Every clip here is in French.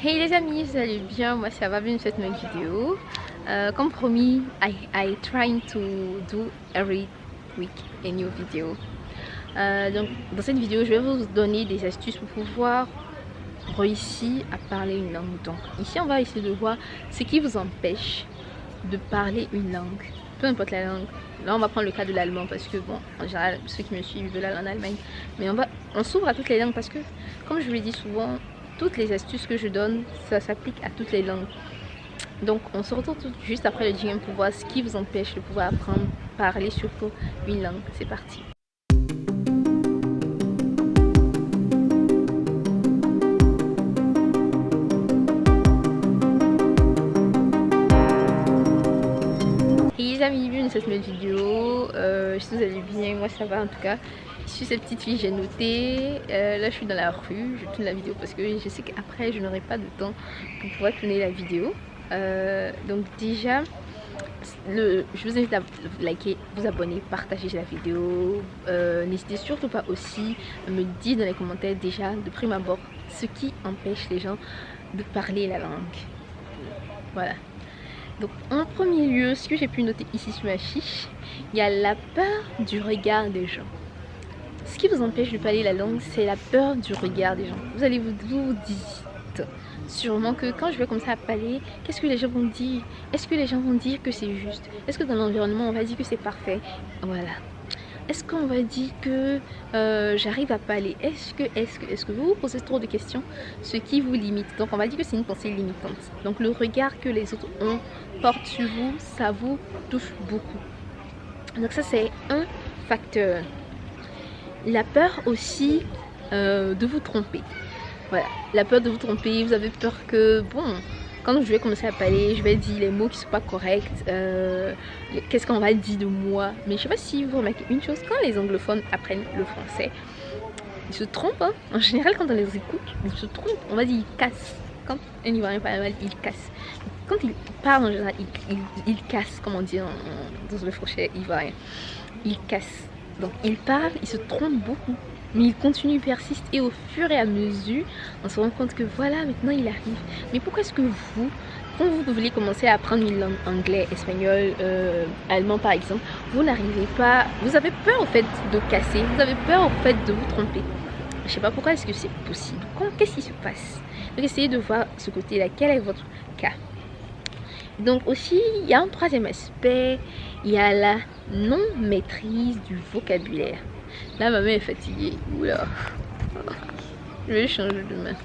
Hey les amis, vous allez bien? Moi ça va bien cette nouvelle vidéo. Comme promis, I trying to do every week a new video. Donc dans cette vidéo, je vais vous donner des astuces pour pouvoir réussir à parler une langue. Donc ici on va essayer de voir ce qui vous empêche de parler une langue, peu importe la langue. Là on va prendre le cas de l'allemand parce que bon, en général ceux qui me suivent veulent aller en Allemagne, mais on s'ouvre à toutes les langues parce que comme je vous l'ai dit souvent, toutes les astuces que je donne, ça s'applique à toutes les langues. Donc on se retrouve juste après le jingle pour voir ce qui vous empêche de pouvoir apprendre, parler surtout une langue. C'est parti. Et les amis, bienvenue dans cette nouvelle vidéo. Si vous allez bien, moi ça va en tout cas. Je suis cette petite fille, j'ai noté. Là je suis dans la rue, je tourne la vidéo parce que je sais qu'après je n'aurai pas de temps pour pouvoir tourner la vidéo. Donc déjà, je vous invite à liker, vous abonner, partager la vidéo. N'hésitez surtout pas aussi à me dire dans les commentaires déjà de prime abord ce qui empêche les gens de parler la langue. Voilà. Donc en premier lieu, ce que j'ai pu noter ici sur ma fiche, il y a la peur du regard des gens. Ce qui vous empêche de parler la langue, c'est la peur du regard des gens. Vous allez vous dites sûrement que quand je vais comme ça à parler, qu'est-ce que les gens vont dire? Est-ce que les gens vont dire que c'est juste? Est-ce que dans l'environnement on va dire que c'est parfait? Voilà. Est-ce qu'on va dire que j'arrive à parler? Est-ce que vous vous posez trop de questions, ce qui vous limite? Donc on va dire que c'est une pensée limitante. Donc le regard que les autres ont porte sur vous, ça vous touche beaucoup. Donc ça c'est un facteur. La peur aussi de vous tromper. Voilà, la peur de vous tromper. Vous avez peur que, bon, quand je vais commencer à parler, je vais dire les mots qui ne sont pas corrects. Qu'est-ce qu'on va dire de moi? Mais je ne sais pas si vous remarquez une chose, quand les anglophones apprennent le français, ils se trompent. Hein. En général, quand on les écoute, ils se trompent. On va dire ils cassent. Quand un Ivoirien parle mal, il casse. Quand il parle en général, il casse, comme on dit dans le français ivoirien. Il casse. Donc il parle, il se trompe beaucoup, mais il continue, il persiste et au fur et à mesure, on se rend compte que voilà, maintenant il arrive. Mais pourquoi est-ce que vous, quand vous voulez commencer à apprendre une langue, anglais, espagnol, allemand par exemple, vous n'arrivez pas, vous avez peur au fait de casser, vous avez peur au fait de vous tromper. Je sais pas pourquoi est-ce que c'est possible, qu'est-ce qui se passe? Donc essayez de voir ce côté-là, quel est votre cas. Donc aussi, il y a un troisième aspect, il y a la non-maîtrise du vocabulaire. Là, ma main est fatiguée. Oula. Je vais changer de main.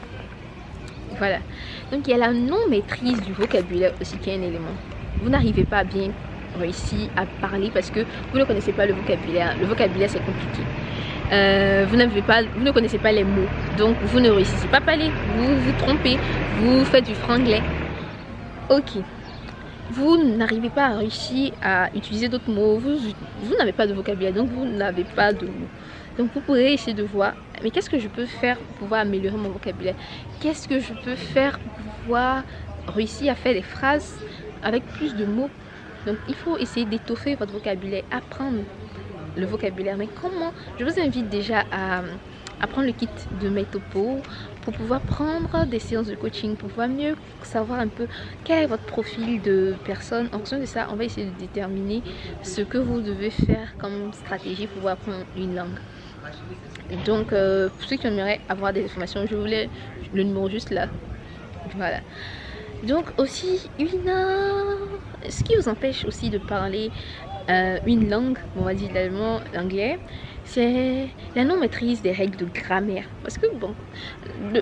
Voilà. Donc, il y a la non-maîtrise du vocabulaire aussi qui est un élément. Vous n'arrivez pas à bien réussir à parler parce que vous ne connaissez pas le vocabulaire. Le vocabulaire, c'est compliqué. Vous ne connaissez pas les mots. Donc, vous ne réussissez pas à parler. Vous vous trompez. Vous faites du franglais. Ok. Vous n'arrivez pas à réussir à utiliser d'autres mots, vous n'avez pas de vocabulaire, donc vous n'avez pas de mots. Donc vous pourrez essayer de voir, mais qu'est-ce que je peux faire pour pouvoir améliorer mon vocabulaire? Qu'est-ce que je peux faire pour pouvoir réussir à faire des phrases avec plus de mots? Donc il faut essayer d'étoffer votre vocabulaire, apprendre le vocabulaire. Mais comment? Je vous invite déjà à prendre le kit de Metopo pour pouvoir prendre des séances de coaching, pour pouvoir mieux savoir un peu quel est votre profil de personne. En fonction de ça, on va essayer de déterminer ce que vous devez faire comme stratégie pour pouvoir apprendre une langue. Donc, pour ceux qui aimeraient avoir des informations, je voulais le numéro juste là. Voilà. Donc aussi, ce qui vous empêche aussi de parler une langue, on va dire l'allemand, l'anglais, c'est la non-maîtrise des règles de grammaire. Parce que bon,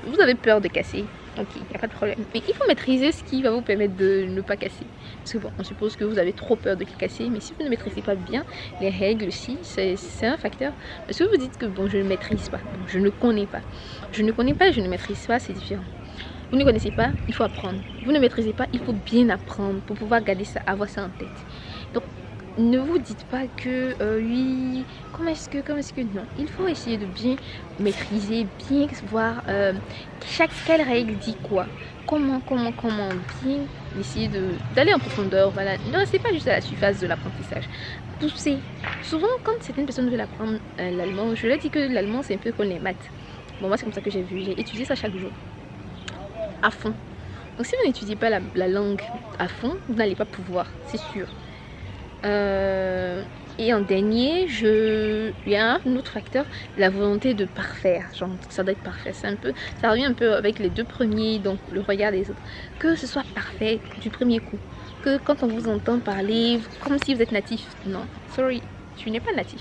vous avez peur de casser, ok, il n'y a pas de problème. Mais il faut maîtriser ce qui va vous permettre de ne pas casser. Parce que bon, on suppose que vous avez trop peur de casser, mais si vous ne maîtrisez pas bien les règles aussi, c'est un facteur. Parce que vous dites que bon, je ne maîtrise pas, bon, je ne connais pas. Je ne connais pas, je ne maîtrise pas, c'est différent. Vous ne connaissez pas, il faut apprendre. Vous ne maîtrisez pas, il faut bien apprendre pour pouvoir garder ça, avoir ça en tête. Donc, ne vous dites pas que oui, comment est-ce que non. Il faut essayer de bien maîtriser, bien voir quelle règle dit quoi. Comment bien essayer d'aller en profondeur. Voilà. Ne restez pas juste à la surface de l'apprentissage. Poussez. Souvent, quand certaines personnes veulent apprendre l'allemand, je leur dis que l'allemand c'est un peu comme les maths. Bon, moi c'est comme ça que j'ai vu. J'ai étudié ça chaque jour. à fond. Donc si vous n'étudiez pas la langue à fond, vous n'allez pas pouvoir, c'est sûr. Et en dernier, il y a un autre facteur, la volonté de parfaire. Genre, ça doit être parfait. Ça revient un peu avec les deux premiers, donc le regard des autres. Que ce soit parfait du premier coup. Que quand on vous entend parler, comme si vous êtes natif. Non, sorry, tu n'es pas natif.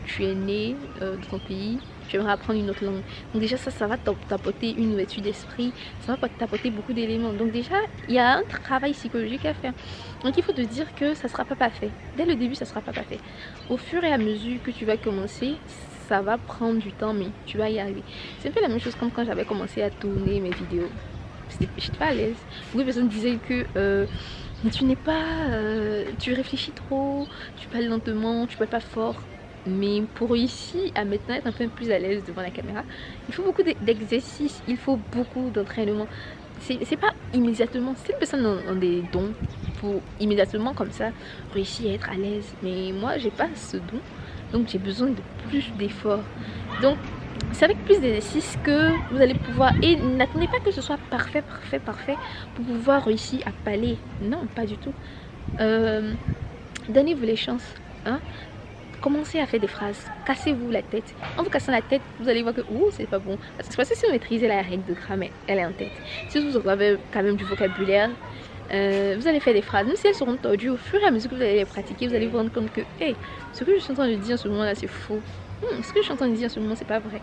Tu es né dans ton pays, tu aimerais apprendre une autre langue. Donc déjà ça va t'apporter une ouverture d'esprit, ça va t'apporter beaucoup d'éléments. Donc déjà, il y a un travail psychologique à faire. Donc il faut te dire que ça ne sera pas parfait. Dès le début, ça ne sera pas parfait. Au fur et à mesure que tu vas commencer, ça va prendre du temps, mais tu vas y arriver. C'est un peu la même chose comme quand j'avais commencé à tourner mes vidéos. J'étais pas à l'aise. Beaucoup de personnes disaient que mais tu n'es pas... tu réfléchis trop, tu parles lentement, tu parles pas fort. Mais pour réussir à maintenant être un peu plus à l'aise devant la caméra, il faut beaucoup d'exercices, il faut beaucoup d'entraînement. C'est pas immédiatement, si une personne a des dons pour immédiatement comme ça réussir à être à l'aise. Mais moi j'ai pas ce don, donc j'ai besoin de plus d'efforts. Donc c'est avec plus d'exercices que vous allez pouvoir, et n'attendez pas que ce soit parfait pour pouvoir réussir à parler. Non, pas du tout. Donnez-vous les chances, hein. Commencez à faire des phrases, cassez-vous la tête. En vous cassant la tête, vous allez voir que c'est pas bon. Parce que si vous maîtrisez la règle de grammaire, elle est en tête. Si vous avez quand même du vocabulaire, vous allez faire des phrases, même si elles seront tordues, au fur et à mesure que vous allez les pratiquer, vous allez vous rendre compte que ce que je suis en train de dire en ce moment là c'est faux. Ce que je suis en train de dire en ce moment c'est pas vrai.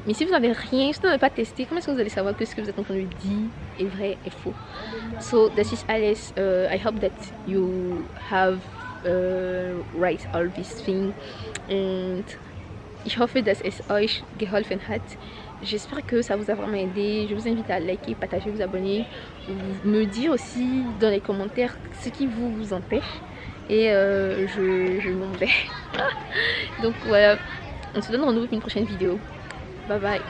Mais si vous n'avez rien, si vous n'avez pas testé, comment est-ce que vous allez savoir que ce que vous êtes en train de dire est vrai, est faux? So this is Alice. I hope that you have write all these things, and ich hoffe, dass es euch geholfen hat. J'espère que ça vous a vraiment aidé. Je vous invite à liker, partager, vous abonner, me dire aussi dans les commentaires ce qui vous empêche, et je m'en vais. Donc voilà, on se donne rendez-vous pour une prochaine vidéo. Bye bye.